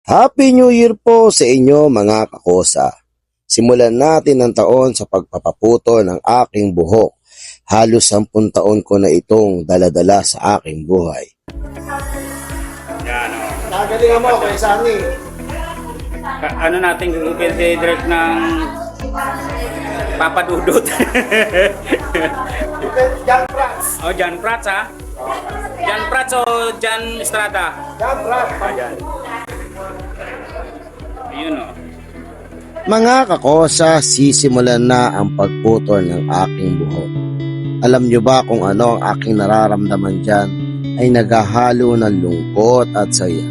Happy New Year po sa inyo mga kakosa. Simulan natin ang taon sa pagpapaputo ng aking buhok. Halos 10 taon ko na itong daladala sa aking buhay. Yan o. Nagalingan mo kay Sani. Ano natin direct ng papadudot. Jan Prats. O, Jan Prats ha? Jan Prats o Jan Estrada? Jan Prats. Ayun o. Mga kakosa, sisimulan na ang pagputol ng aking buhok. Alam nyo ba kung ano ang aking nararamdaman dyan? Ay naghahalo ng lungkot at saya.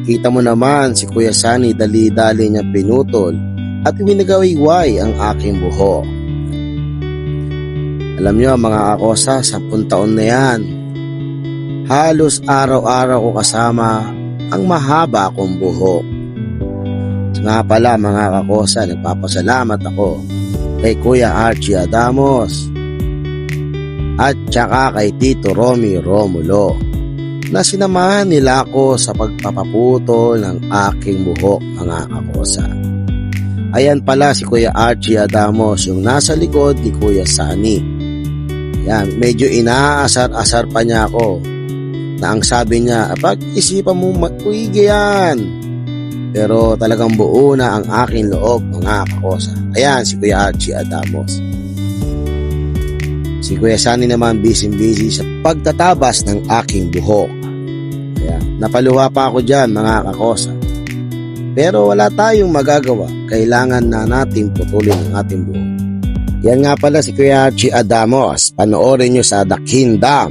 Kita mo naman si Kuya Sani dali-dali niya pinutol at winagawiway ang aking buhok. Alam nyo mga kakosa, 10 taon na yan. Halos araw-araw ko kasama ang mahaba akong buhok. Nga pala mga kakosa, nagpapasalamat ako kay Kuya Archie Adamos at saka kay Tito Romy Romulo na sinamahan nila ako sa pagpapaputol ng aking buhok mga kakosa. Ayan pala si Kuya Archie Adamos, yung nasa likod ni Kuya Sani. Yan, medyo inaasar-asar pa niya ako na ang sabi niya, pag-isipan mo mag-uigi yan. Pero talagang buo na ang aking loob mga kakosa. Ayan si Kuya Archie Adamos. Si Kuya Sani naman busy sa pagtatabas ng aking buhok. Ayan, napaluha pa ako dyan mga kakosa. Pero wala tayong magagawa. Kailangan na natin putulin ang ating buhok. Yan nga pala si Kuya Archie Adamos. Panoorin nyo sa The Kingdom.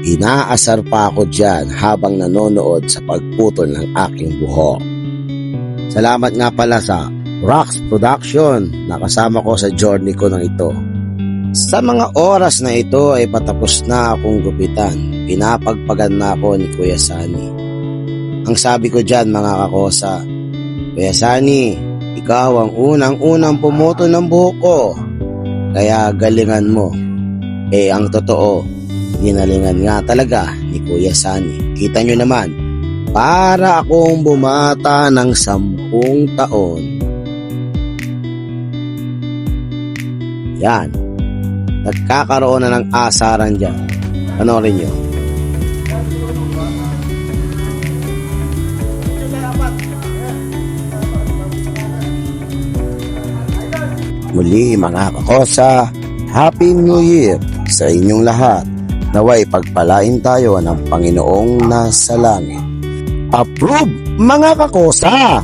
Inaasar pa ako dyan habang nanonood sa pagputol ng aking buhok. Salamat nga pala sa Rocks Production na kasama ko sa journey ko ng ito. Sa mga oras na ito ay patapos na akong gupitan. Pinapagpagan na ako ni Kuya Sani. Ang sabi ko dyan mga kakosa, Kuya Sani, ikaw ang unang-unang pumuto ng buhok ko. Kaya galingan mo. Ang totoo, ginalingan nga talaga ni Kuya Sani. Kita nyo naman, para akong bumata ng 10 taon. Yan. Nagkakaroon na ng asaran dyan. Panoorin nyo. Muli mga kakosa, Happy New Year sa inyong lahat. Naway pagpalain tayo ng Panginoong nasa langit. Approve mga kakosa!